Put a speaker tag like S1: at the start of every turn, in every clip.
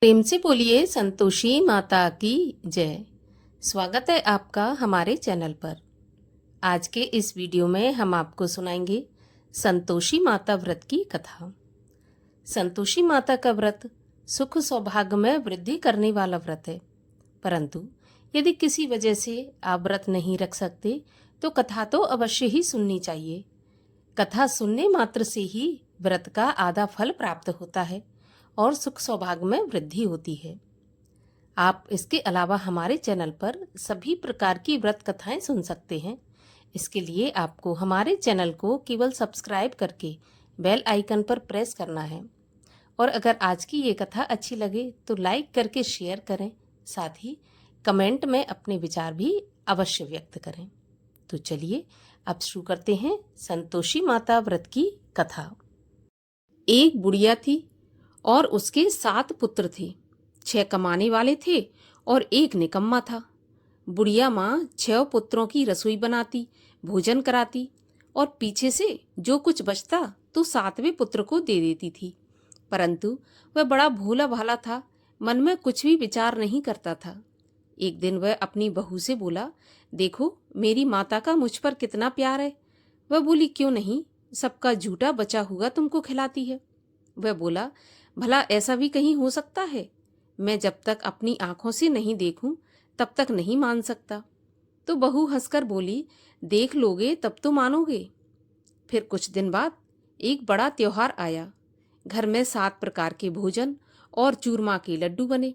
S1: प्रेम से बोलिए संतोषी माता की जय। स्वागत है आपका हमारे चैनल पर। आज के इस वीडियो में हम आपको सुनाएंगे संतोषी माता व्रत की कथा। संतोषी माता का व्रत सुख सौभाग्य में वृद्धि करने वाला व्रत है, परंतु यदि किसी वजह से आप व्रत नहीं रख सकते तो कथा तो अवश्य ही सुननी चाहिए। कथा सुनने मात्र से ही व्रत का आधा फल प्राप्त होता है और सुख सौभाग्य में वृद्धि होती है। आप इसके अलावा हमारे चैनल पर सभी प्रकार की व्रत कथाएं सुन सकते हैं। इसके लिए आपको हमारे चैनल को केवल सब्सक्राइब करके बेल आइकन पर प्रेस करना है, और अगर आज की ये कथा अच्छी लगे तो लाइक करके शेयर करें, साथ ही कमेंट में अपने विचार भी अवश्य व्यक्त करें। तो चलिए अब शुरू करते हैं संतोषी माता व्रत की कथा। एक बुढ़िया थी और उसके 7 पुत्र थे। 6 कमाने वाले थे और एक निकम्मा था। बुढ़िया माँ 6 पुत्रों की रसोई बनाती, भोजन कराती और पीछे से जो कुछ बचता तो 7वें पुत्र को दे देती थी। परंतु वह बड़ा भोला भाला था, मन में कुछ भी विचार नहीं करता था। एक दिन वह अपनी बहू से बोला, देखो मेरी माता का मुझ पर कितना प्यार है। वह बोली, क्यों नहीं, सबका झूठा बचा हुआ तुमको खिलाती है। वह बोला, भला ऐसा भी कहीं हो सकता है? मैं जब तक अपनी आंखों से नहीं देखूं तब तक नहीं मान सकता। तो बहू हंसकर बोली, देख लोगे तब तो मानोगे। फिर कुछ दिन बाद एक बड़ा त्योहार आया। घर में 7 प्रकार के भोजन और चूरमा के लड्डू बने।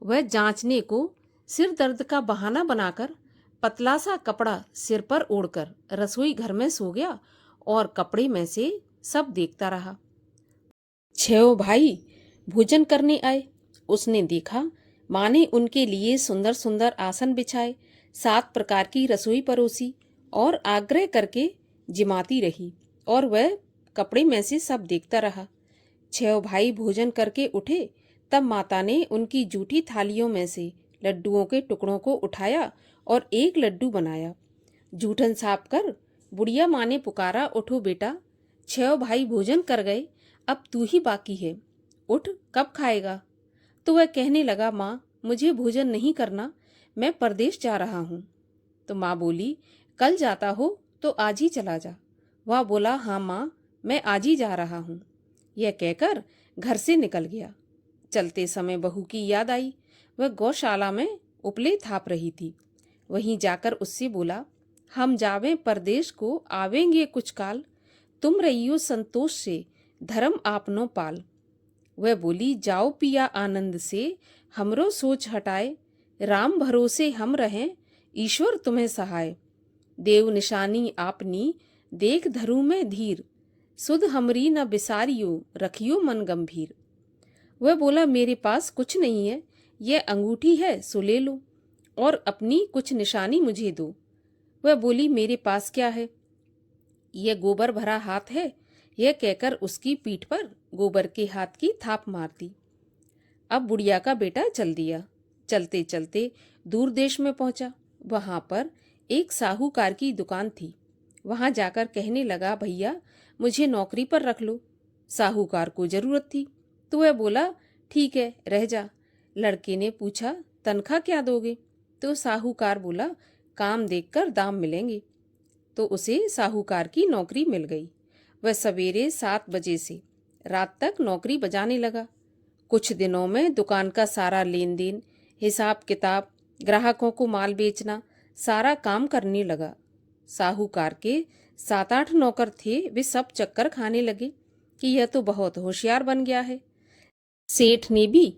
S1: वह जांचने को सिर दर्द का बहाना बनाकर पतला सा कपड़ा सिर पर ओढ़कर रसोई घर में सो गया और कपड़े में से सब देखता रहा। 6 भाई भोजन करने आए। उसने देखा माँ ने उनके लिए सुंदर सुंदर आसन बिछाए, 7 प्रकार की रसोई परोसी और आग्रह करके जिमाती रही, और वह कपड़े में से सब देखता रहा। 6 भाई भोजन करके उठे, तब माता ने उनकी जूठी थालियों में से लड्डुओं के टुकड़ों को उठाया और एक लड्डू बनाया। जूठन साफ कर बुढ़िया माँ ने पुकारा, उठो बेटा, 6 भाई भोजन कर गए, अब तू ही बाकी है, उठ, कब खाएगा? तो वह कहने लगा, माँ मुझे भोजन नहीं करना, मैं परदेश जा रहा हूँ। तो माँ बोली, कल जाता हो तो आज ही चला जा। वह बोला, हाँ माँ, मैं आज ही जा रहा हूँ। यह कहकर घर से निकल गया। चलते समय बहू की याद आई। वह गौशाला में उपले थाप रही थी। वहीं जाकर उससे बोला, हम जावें परदेश को, आवेंगे कुछ काल, तुम रहियो संतोष से, धर्म आपनो पाल। वह बोली, जाओ पिया आनंद से, हमरो सोच हटाए, राम भरोसे हम रहें, ईश्वर तुम्हें सहाय। देव निशानी आपनी, देख धरू में धीर, सुध हमरी न बिसारियो, रखियो मन गंभीर। वह बोला, मेरे पास कुछ नहीं है, यह अंगूठी है सो ले लो, और अपनी कुछ निशानी मुझे दो। वह बोली, मेरे पास क्या है, यह गोबर भरा हाथ है। यह कहकर उसकी पीठ पर गोबर के हाथ की थाप मार दी। अब बुढ़िया का बेटा चल दिया। चलते चलते दूर देश में पहुंचा। वहां पर एक साहूकार की दुकान थी। वहां जाकर कहने लगा, भैया मुझे नौकरी पर रख लो। साहूकार को जरूरत थी तो वह बोला, ठीक है रह जा। लड़के ने पूछा, तनख्वाह क्या दोगे? तो साहूकार बोला, काम देखकर दाम मिलेंगे। तो उसे साहूकार की नौकरी मिल गई। वह सवेरे 7 बजे से रात तक नौकरी बजाने लगा। कुछ दिनों में दुकान का सारा लेन देन, हिसाब किताब, ग्राहकों को माल बेचना, सारा काम करने लगा। साहूकार के 7-8 नौकर थे, वे सब चक्कर खाने लगे कि यह तो बहुत होशियार बन गया है। सेठ ने भी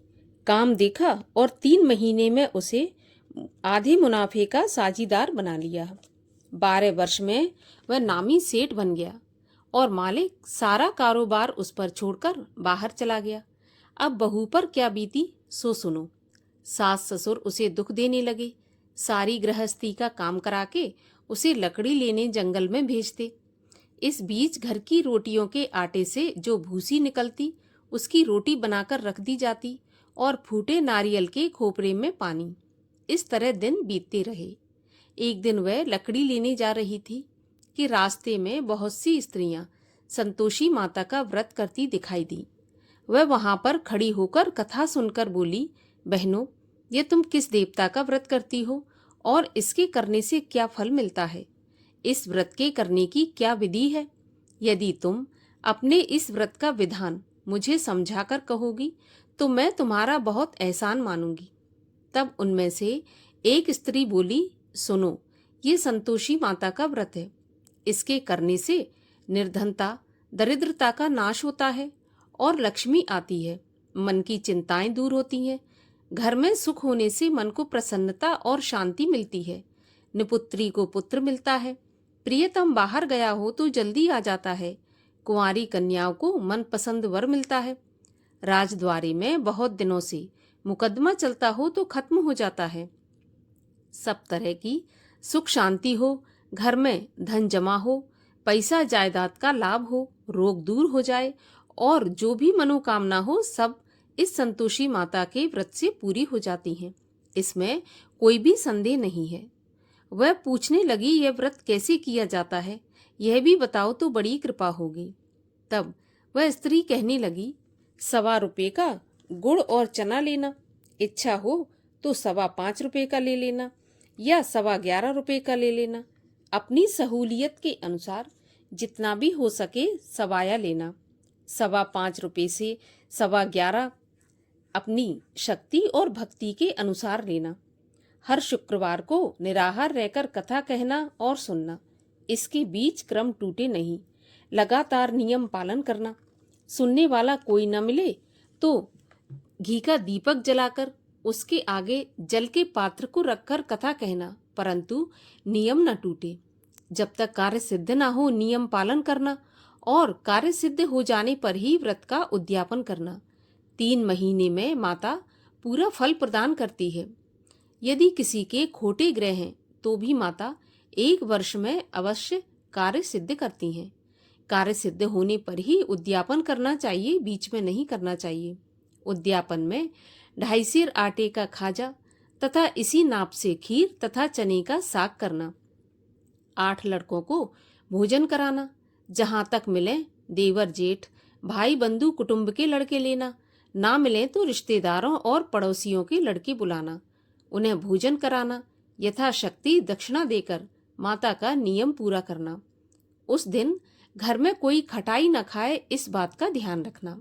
S1: काम देखा और 3 महीने में उसे आधे मुनाफे का साझीदार बना लिया। 12 वर्ष में वह नामी सेठ बन गया और मालिक सारा कारोबार उस पर छोड़कर बाहर चला गया। अब बहू पर क्या बीती सो सुनो। सास ससुर उसे दुख देने लगे। सारी गृहस्थी का काम करा के उसे लकड़ी लेने जंगल में भेजते। इस बीच घर की रोटियों के आटे से जो भूसी निकलती उसकी रोटी बनाकर रख दी जाती, और फूटे नारियल के खोपरे में पानी। इस तरह दिन बीतते रहे। एक दिन वह लकड़ी लेने जा रही थी कि रास्ते में बहुत सी स्त्रियां संतोषी माता का व्रत करती दिखाई दी। वह वहां पर खड़ी होकर कथा सुनकर बोली, बहनों, ये तुम किस देवता का व्रत करती हो और इसके करने से क्या फल मिलता है? इस व्रत के करने की क्या विधि है? यदि तुम अपने इस व्रत का विधान मुझे समझाकर कहोगी तो मैं तुम्हारा बहुत एहसान मानूंगी। तब उनमें से एक स्त्री बोली, सुनो, ये संतोषी माता का व्रत है। इसके करने से निर्धनता, दरिद्रता का नाश होता है और लक्ष्मी आती है। मन की चिंताएं दूर होती हैं। घर में सुख होने से मन को प्रसन्नता और शांति मिलती है। निपुत्री को पुत्र मिलता है। प्रियतम बाहर गया हो तो जल्दी आ जाता है। कुंवारी कन्याओं को मनपसंद वर मिलता है। राजद्वारी में बहुत दिनों से मुकदमा चलता हो तो खत्म हो जाता है। सब तरह की सुख शांति हो, घर में धन जमा हो, पैसा जायदाद का लाभ हो, रोग दूर हो जाए और जो भी मनोकामना हो सब इस संतोषी माता के व्रत से पूरी हो जाती हैं। इसमें कोई भी संदेह नहीं है। वह पूछने लगी, यह व्रत कैसे किया जाता है, यह भी बताओ तो बड़ी कृपा होगी। तब वह स्त्री कहने लगी, 1.25 रुपये का गुड़ और चना लेना, इच्छा हो तो 5.25 रुपये का ले लेना या 11.25 रुपये का ले लेना। अपनी सहूलियत के अनुसार जितना भी हो सके सवाया लेना। 5.25 रुपये से 11.25 अपनी शक्ति और भक्ति के अनुसार लेना। हर शुक्रवार को निराहार रहकर कथा कहना और सुनना। इसके बीच क्रम टूटे नहीं। लगातार नियम पालन करना। सुनने वाला कोई न मिले तो घी का दीपक जलाकर उसके आगे जल के पात्र को रखकर कथा कहना, परंतु नियम न टूटे। जब तक कार्य सिद्ध न हो नियम पालन करना और कार्य सिद्ध हो जाने पर ही व्रत का उद्यापन करना। 3 महीने में माता पूरा फल प्रदान करती है। यदि किसी के खोटे ग्रह हैं तो भी माता 1 वर्ष में अवश्य कार्य सिद्ध करती हैं। कार्य सिद्ध होने पर ही उद्यापन करना चाहिए, बीच में नहीं करना चाहिए। उद्यापन में 2.5 सेर आटे का खाजा तथा इसी नाप से खीर तथा चने का साग करना। 8 लड़कों को भोजन कराना। जहां तक मिले देवर जेठ भाई बंधु कुटुंब के लड़के लेना। ना मिले तो रिश्तेदारों और पड़ोसियों के लड़के बुलाना, उन्हें भोजन कराना। यथाशक्ति दक्षिणा देकर माता का नियम पूरा करना। उस दिन घर में कोई खटाई न खाए, इस बात का ध्यान रखना।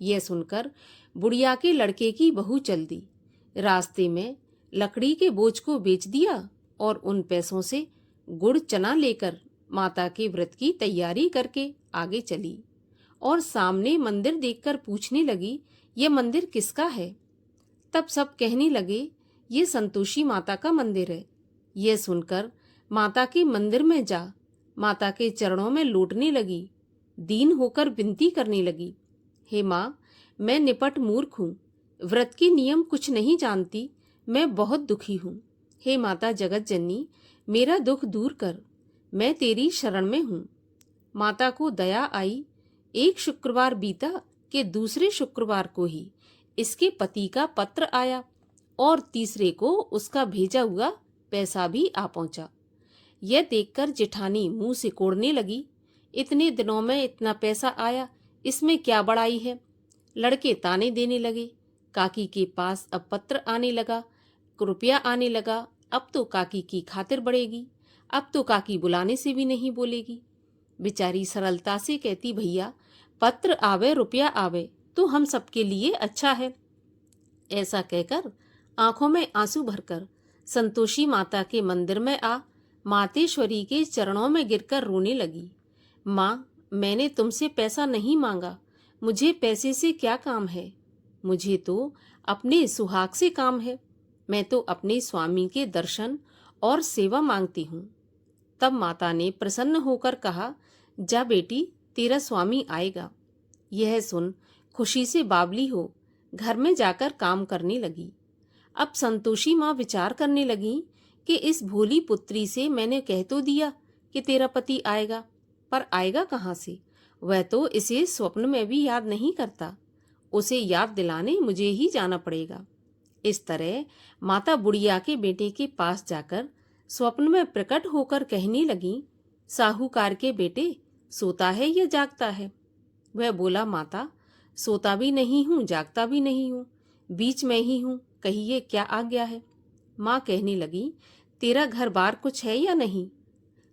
S1: यह सुनकर बुढ़िया के लड़के की बहू चल दी। रास्ते में लकड़ी के बोझ को बेच दिया और उन पैसों से गुड़ चना लेकर माता के व्रत की तैयारी करके आगे चली और सामने मंदिर देखकर पूछने लगी, यह मंदिर किसका है? तब सब कहने लगे, ये संतोषी माता का मंदिर है। यह सुनकर माता के मंदिर में जा माता के चरणों में लौटने लगी। दीन होकर विनती करने लगी, हे माँ, मैं निपट मूर्ख हूँ, व्रत के नियम कुछ नहीं जानती, मैं बहुत दुखी हूँ। हे माता जगत जननी, मेरा दुख दूर कर, मैं तेरी शरण में हूँ। माता को दया आई। एक शुक्रवार बीता कि दूसरे शुक्रवार को ही इसके पति का पत्र आया और तीसरे को उसका भेजा हुआ पैसा भी आ पहुंचा। यह देखकर जेठानी मुंह सिकोड़ने लगी, इतने दिनों में इतना पैसा आया, इसमें क्या बड़ाई है? लड़के ताने देने लगे। काकी के पास अब पत्र आने लगा, रुपया आने लगा। अब तो काकी की खातिर बढ़ेगी, अब तो काकी बुलाने से भी नहीं बोलेगी। बेचारी सरलता से कहती, भैया पत्र आवे रुपया आवे तो हम सबके लिए अच्छा है। ऐसा कहकर आंखों में आंसू भरकर संतोषी माता के मंदिर में आ मातेश्वरी के चरणों में गिरकर रोने लगी। माँ, मैंने तुमसे पैसा नहीं मांगा, मुझे पैसे से क्या काम है? मुझे तो अपने सुहाग से काम है। मैं तो अपने स्वामी के दर्शन और सेवा मांगती हूँ। तब माता ने प्रसन्न होकर कहा, जा बेटी, तेरा स्वामी आएगा। यह सुन खुशी से बावली हो घर में जाकर काम करने लगी। अब संतोषी माँ विचार करने लगी कि इस भोली पुत्री से मैंने कह तो दिया कि तेरा पति आएगा, पर आएगा कहाँ से? वह तो इसे स्वप्न में भी याद नहीं करता। उसे याद दिलाने मुझे ही जाना पड़ेगा। इस तरह माता बुढ़िया के बेटे के पास जाकर स्वप्न में प्रकट होकर कहने लगी, साहूकार के बेटे, सोता है या जागता है? वह बोला, माता, सोता भी नहीं हूँ, जागता भी नहीं हूँ, बीच में ही हूँ, कहिए क्या आ गया है। माँ कहने लगी, तेरा घर बार कुछ है या नहीं?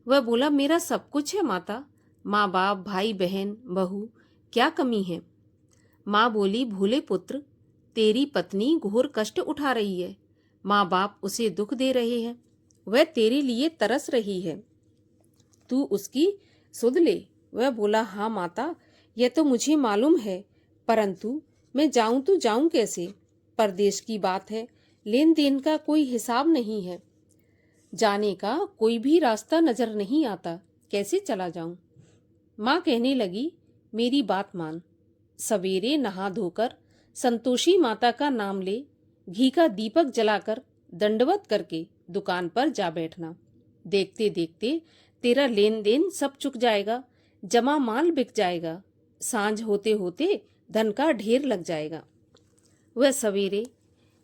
S1: वह बोला, मेरा सब कुछ है माता, माँ बाप, भाई बहन, बहू, क्या कमी है? माँ बोली, भोले पुत्र, तेरी पत्नी घोर कष्ट उठा रही है, माँ बाप उसे दुख दे रहे हैं, वह तेरे लिए तरस रही है, तू उसकी सुध ले। वह बोला, हाँ माता, यह तो मुझे मालूम है, परंतु मैं जाऊं तो जाऊं कैसे? परदेश की बात है, लेन देन का कोई हिसाब नहीं है, जाने का कोई भी रास्ता नजर नहीं आता, कैसे चला जाऊं? माँ कहने लगी, मेरी बात मान, सवेरे नहा धोकर संतोषी माता का नाम ले, घी का दीपक जलाकर दंडवत करके दुकान पर जा बैठना। देखते देखते तेरा लेन देन सब चुक जाएगा, जमा माल बिक जाएगा, सांझ होते होते धन का ढेर लग जाएगा। वह सवेरे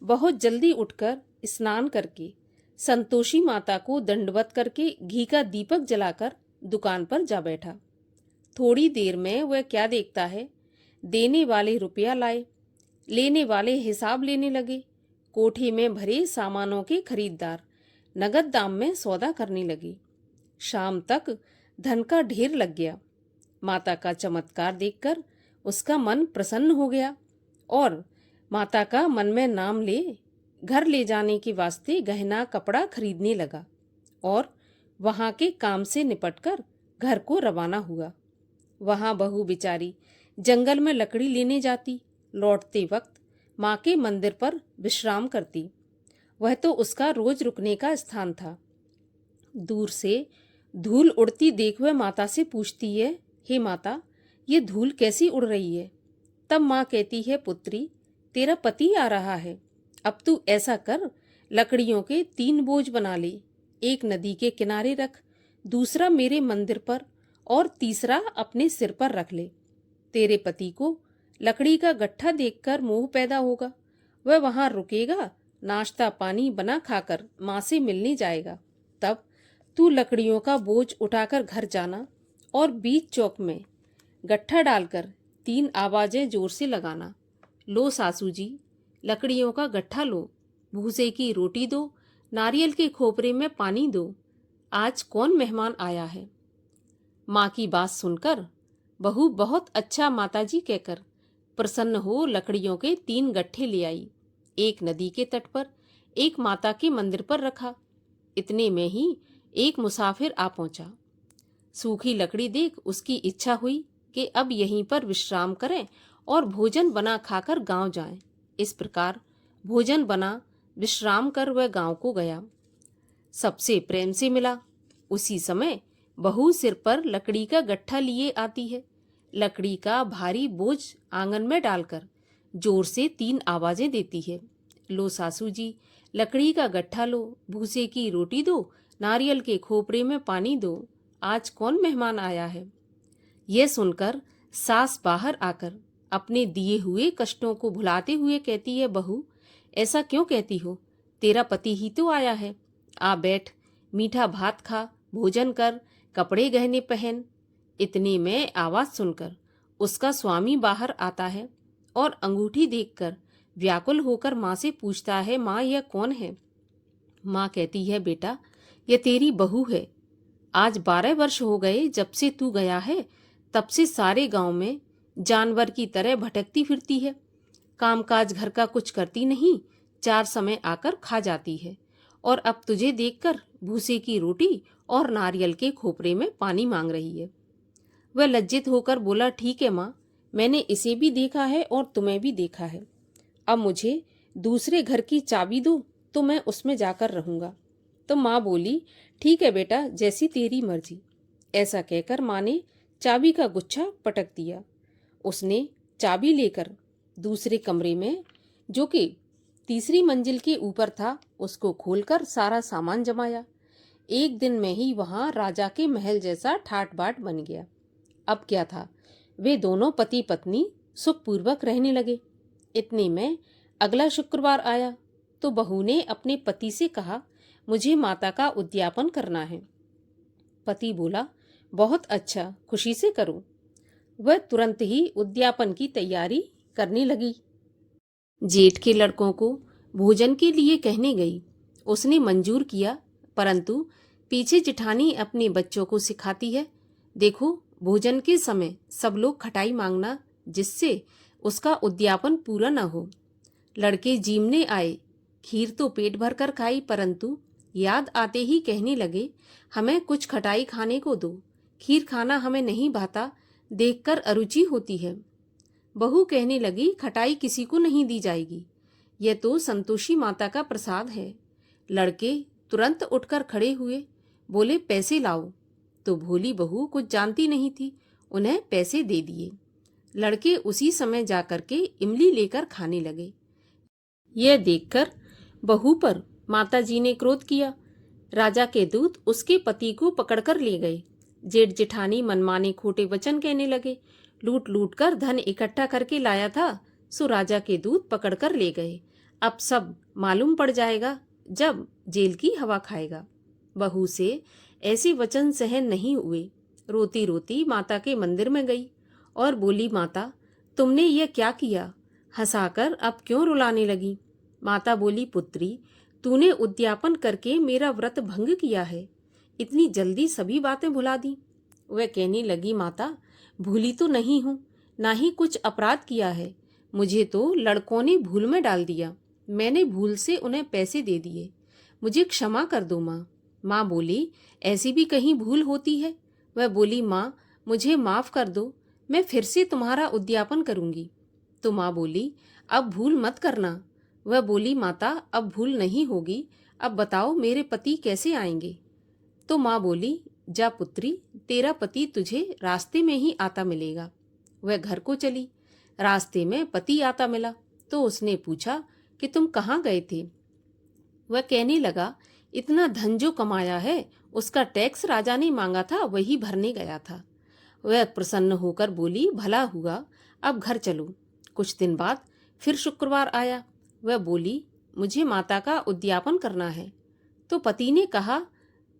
S1: बहुत जल्दी उठकर स्नान करके संतोषी माता को दंडवत करके घी का दीपक जलाकर दुकान पर जा बैठा। थोड़ी देर में वह क्या देखता है, देने वाले रुपया लाए, लेने वाले हिसाब लेने लगे, कोठे में भरे सामानों के खरीददार नगद दाम में सौदा करने लगे। शाम तक धन का ढेर लग गया। माता का चमत्कार देखकर उसका मन प्रसन्न हो गया और माता का मन में नाम ले घर ले जाने के वास्ते गहना कपड़ा खरीदने लगा और वहां के काम से निपटकर घर को रवाना हुआ। वहां बहू बेचारी जंगल में लकड़ी लेने जाती, लौटते वक्त माँ के मंदिर पर विश्राम करती। वह तो उसका रोज रुकने का स्थान था। दूर से धूल उड़ती देख वह माता से पूछती है, हे माता, ये धूल कैसी उड़ रही है? तब माँ कहती है, पुत्री, तेरा पति आ रहा है, अब तू ऐसा कर, लकड़ियों के 3 बोझ बना ले, एक नदी के किनारे रख, दूसरा मेरे मंदिर पर और तीसरा अपने सिर पर रख ले। तेरे पति को लकड़ी का गट्ठा देखकर मोह पैदा होगा, वह वहां रुकेगा, नाश्ता पानी बना खाकर माँ से मिलने जाएगा। तब तू लकड़ियों का बोझ उठाकर घर जाना और बीच चौक में गट्ठा डालकर 3 आवाजें जोर से लगाना, लो सासू जी, लकड़ियों का गट्ठा लो, भूसे की रोटी दो, नारियल के खोपरे में पानी दो, आज कौन मेहमान आया है? माँ की बात सुनकर बहू बहुत अच्छा माताजी कहकर प्रसन्न हो लकड़ियों के 3 गट्ठे ले आई, एक नदी के तट पर, एक माता के मंदिर पर रखा। इतने में ही एक मुसाफिर आ पहुंचा। सूखी लकड़ी देख उसकी इच्छा हुई कि अब यहीं पर विश्राम करें और भोजन बना खाकर गांव जाएं। इस प्रकार भोजन बना विश्राम कर वह गांव को गया। सबसे प्रेम से मिला। उसी समय बहू सिर पर लकड़ी का गट्ठा लिए आती है। लकड़ी का भारी बोझ आंगन में डालकर जोर से 3 आवाजें देती है, लो सासू जी, लकड़ी का गट्ठा लो, भूसे की रोटी दो, नारियल के खोपरे में पानी दो, आज कौन मेहमान आया है? यह सुनकर सास बाहर आकर अपने दिए हुए कष्टों को भुलाते हुए कहती है, बहू, ऐसा क्यों कहती हो? तेरा पति ही तो आया है, आ बैठ, मीठा भात खा, भोजन कर, कपड़े गहने पहन। इतने में आवाज सुनकर उसका स्वामी बाहर आता है और अंगूठी देखकर व्याकुल होकर माँ से पूछता है, माँ, यह कौन है? माँ कहती है, बेटा, यह तेरी बहू है। आज 12 वर्ष हो गए जब से तू गया है, तब से सारे गांव में जानवर की तरह भटकती फिरती है, कामकाज घर का कुछ करती नहीं, 4 समय आकर खा जाती है और अब तुझे देखकर भूसे की रोटी और नारियल के खोपरे में पानी मांग रही है। वह लज्जित होकर बोला, ठीक है माँ, मैंने इसे भी देखा है और तुम्हें भी देखा है, अब मुझे दूसरे घर की चाबी दो तो मैं उसमें जाकर रहूंगा। तो माँ बोली, ठीक है बेटा, जैसी तेरी मर्जी। ऐसा कहकर माँ ने चाबी का गुच्छा पटक दिया। उसने चाबी लेकर दूसरे कमरे में, जो कि तीसरी मंजिल के ऊपर था, उसको खोलकर सारा सामान जमाया। एक दिन में ही वहां राजा के महल जैसा ठाट बाट बन गया। अब क्या था, वे दोनों पति पत्नी सुखपूर्वक रहने लगे। इतने में अगला शुक्रवार आया तो बहू ने अपने पति से कहा, मुझे माता का उद्यापन करना है। पति बोला, बहुत अच्छा, खुशी से करो। वह तुरंत ही उद्यापन की तैयारी करने लगी। जेठ के लड़कों को भोजन के लिए कहने गई। उसने मंजूर किया, परंतु पीछे जिठानी अपने बच्चों को सिखाती है, देखो भोजन के समय सब लोग खटाई मांगना, जिससे उसका उद्यापन पूरा न हो। लड़के जीमने आए। खीर तो पेट भर कर खाई, परंतु याद आते ही कहने लगे, हमें कुछ खटाई खाने को दो, खीर खाना हमें नहीं भाता, देखकर अरुचि होती है। बहू कहने लगी, खटाई किसी को नहीं दी जाएगी, यह तो संतोषी माता का प्रसाद है। लड़के तुरंत उठकर खड़े हुए, बोले पैसे लाओ। तो भोली बहू कुछ जानती नहीं थी, उन्हें पैसे दे दिए। लड़के उसी समय जाकर के इमली लेकर खाने लगे। यह देखकर बहू पर माताजी ने क्रोध किया। राजा के दूत उसके पति को पकड़कर ले गए। जेठ जेठानी मनमाने खोटे वचन कहने लगे, लूट लूट कर धन इकट्ठा करके लाया था, सो राजा के दूत पकड़कर ले गए। अब सब मालूम पड़ जाएगा जब जेल की हवा खाएगा। बहू से ऐसे वचन सहन नहीं हुए। रोती रोती माता के मंदिर में गई और बोली, माता तुमने ये क्या किया? हंसाकर अब क्यों रुलाने लगी? माता बोली, पुत्री तूने उद्यापन करके मेरा व्रत भंग किया है, इतनी जल्दी सभी बातें भुला दी। वह कहने लगी, माता भूली तो नहीं हूँ, ना ही कुछ अपराध किया है, मुझे तो लड़कों ने भूल में डाल दिया, मैंने भूल से उन्हें पैसे दे दिए, मुझे क्षमा कर दो माँ। माँ बोली, ऐसी भी कहीं भूल होती है? वह बोली, माँ मुझे माफ कर दो, मैं फिर से तुम्हारा उद्यापन करूंगी। तो माँ बोली, अब भूल मत करना। वह बोली, माता अब भूल नहीं होगी, अब बताओ मेरे पति कैसे आएंगे? तो माँ बोली, जा पुत्री, तेरा पति तुझे रास्ते में ही आता मिलेगा। वह घर को चली। रास्ते में पति आता मिला तो उसने पूछा कि तुम कहाँ गए थे? वह कहने लगा, इतना धन जो कमाया है उसका टैक्स राजा ने मांगा था, वही भरने गया था। वह प्रसन्न होकर बोली, भला हुआ, अब घर चलो। कुछ दिन बाद फिर शुक्रवार आया। वह बोली, मुझे माता का उद्यापन करना है। तो पति ने कहा,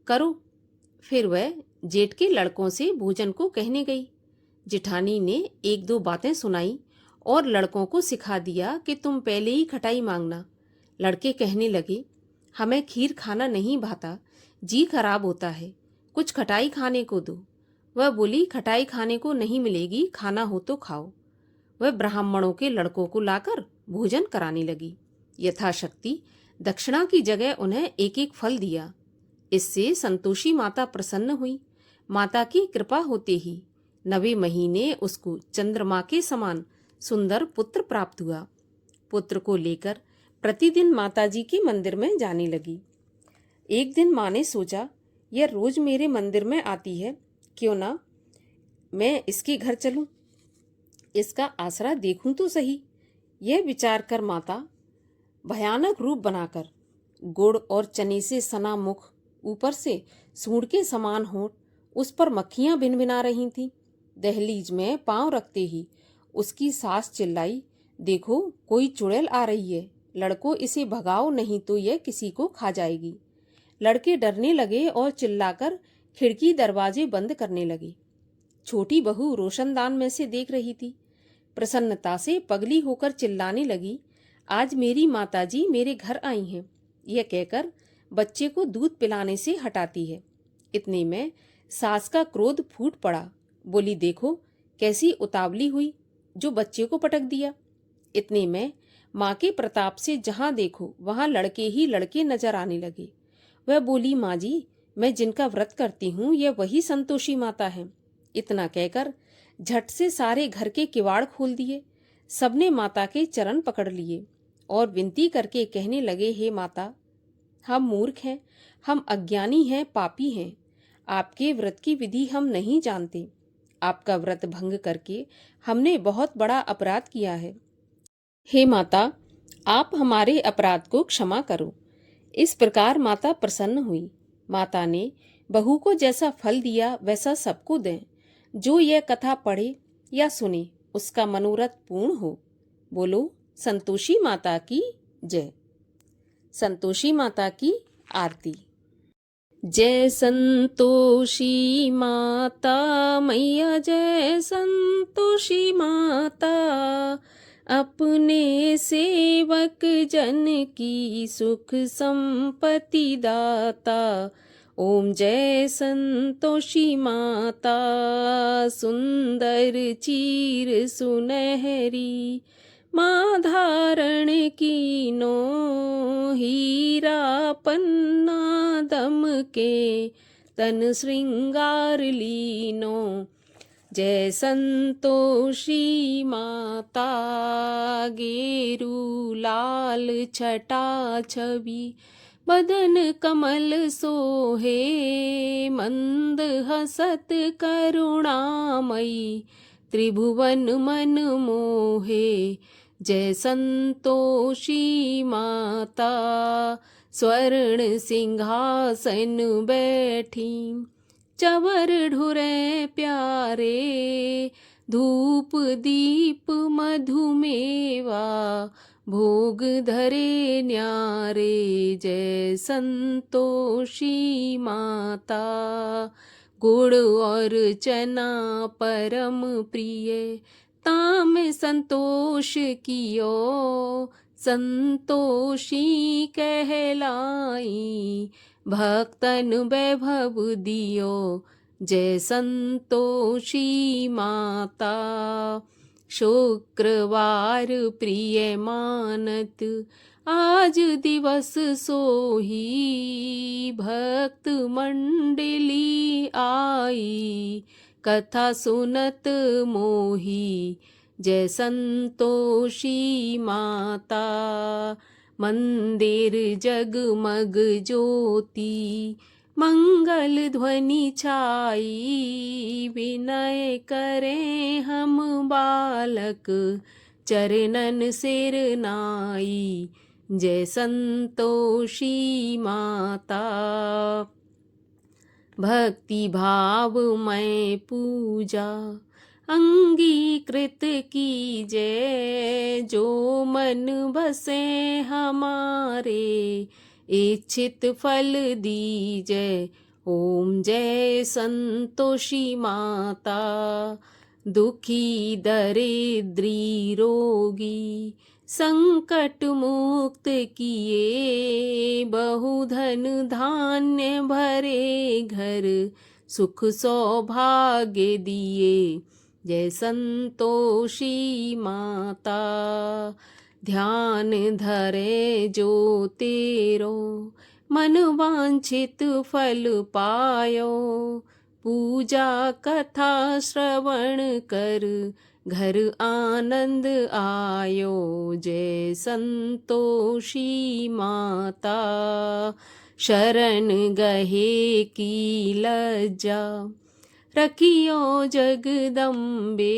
S1: करो। फिर वह जेठ के लड़कों से भोजन को कहने गई। जेठानी ने एक दो बातें सुनाई और लड़कों को सिखा दिया कि तुम पहले ही खटाई मांगना। लड़के कहने लगे, हमें खीर खाना नहीं भाता, जी खराब होता है, कुछ खटाई खाने को दो। वह बोली, खटाई खाने को नहीं मिलेगी, खाना हो तो खाओ। वह ब्राह्मणों के लड़कों को लाकर भोजन कराने लगी। यथाशक्ति दक्षिणा की जगह उन्हें एक एक फल दिया। इससे संतोषी माता प्रसन्न हुई। माता की कृपा होते ही 9वें महीने उसको चंद्रमा के समान सुंदर पुत्र प्राप्त हुआ। पुत्र को लेकर प्रतिदिन माताजी के मंदिर में जाने लगी। एक दिन माँ ने सोचा, यह रोज मेरे मंदिर में आती है, क्यों ना मैं इसके घर चलूं, इसका आसरा देखूं तो सही। यह विचार कर माता भयानक रूप बनाकर, गुड़ और चने से सना मुख, ऊपर से सूंड के समान होंठ, उस पर मक्खियां भिनभिना रही थीं। दहलीज में पांव रखते ही उसकी सास चिल्लाई, देखो कोई चुड़ैल आ रही है, लड़कों इसे भगाओ, नहीं तो यह किसी को खा जाएगी। लड़के डरने लगे और चिल्लाकर खिड़की दरवाजे बंद करने लगे। छोटी बहू रोशनदान में से देख रही थी। प्रसन्नता से पगली होकर चिल्लाने लगी, आज मेरी माताजी मेरे घर आई हैं। यह कहकर बच्चे को दूध पिलाने से हटाती है। इतने में सास का क्रोध फूट पड़ा। बोली, देखो कैसी उतावली हुई, जो बच्चे को पटक दिया। इतने में माँ के प्रताप से जहां देखो वहां लड़के ही लड़के नजर आने लगे। वह बोली, माँ जी, मैं जिनका व्रत करती हूँ यह वही संतोषी माता है। इतना कहकर झट से सारे घर के किवाड़ खोल दिए। सबने माता के चरण पकड़ लिए और विनती करके कहने लगे, हे माता, हम मूर्ख हैं, हम अज्ञानी हैं, पापी हैं, आपके व्रत की विधि हम नहीं जानते। आपका व्रत भंग करके हमने बहुत बड़ा अपराध किया है। हे माता, आप हमारे अपराध को क्षमा करो। इस प्रकार माता प्रसन्न हुई। माता ने बहू को जैसा फल दिया वैसा सबको दें। जो यह कथा पढ़े या सुने उसका मनोरथ पूर्ण हो। बोलो संतोषी माता की जय। संतोषी माता की आरती। जय संतोषी माता मैया, जय संतोषी माता, अपने सेवक जन की सुख संपत्ति दाता। ओम जय संतोषी माता, सुंदर चीर सुनहरी माँ धारण कीनो, हीरा पन्ना दम के तन श्रृंगार लीनो। जय संतोषी माता, गेरू लाल छटा छवि बदन कमल सोहे, मंद हसत करुणामयी त्रिभुवन मन मोहे। जय संतोषी माता, स्वर्ण सिंहासन बैठी चवर ढुरे प्यारे, धूप दीप मधुमेवा भोग धरे न्यारे। जय संतोषी माता, गुड़ और चना परम प्रिय ताम संतोष कियो, संतोषी कहलाई भक्तन वैभव दियो। जय संतोषी माता, शुक्रवार प्रिय मानत आज दिवस सोही, भक्त मंडली आई कथा सुनत मोही। जय संतोषी माता, मंदिर जगमग ज्योति मंगल ध्वनि छाई, विनय करें हम बालक चरणन सिर नाई। जय संतोषी माता, भक्ति भाव में पूजा अंगीकृत कीजय, जो मन बसे हमारे इच्छित फल दीजय। ओम जय संतोषी माता, दुखी दरिद्री रोगी संकट मुक्त किए, बहुधन धान्य भरे घर सुख सौभाग्य दिए। जय संतोषी माता, ध्यान धरे जो तेरो मन वांछित फल पायो, पूजा कथा श्रवण कर घर आनंद आयो। जय संतोषी माता, शरण गहे की लज्जा रखियो जगदम्बे,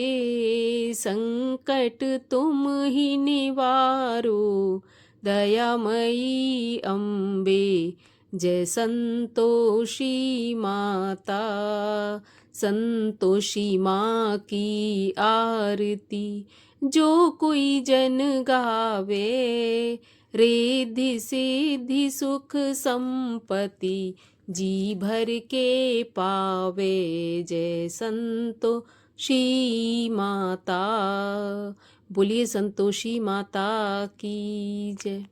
S1: संकट तुम ही निवारो दयामयी अम्बे। जय संतोषी माता, संतोषी माँ की आरती जो कोई जन गावे, रिद्धि सिद्धि सुख संपत्ति जी भर के पावे। जय संतोषी माता, बोलिए संतोषी माता की जय।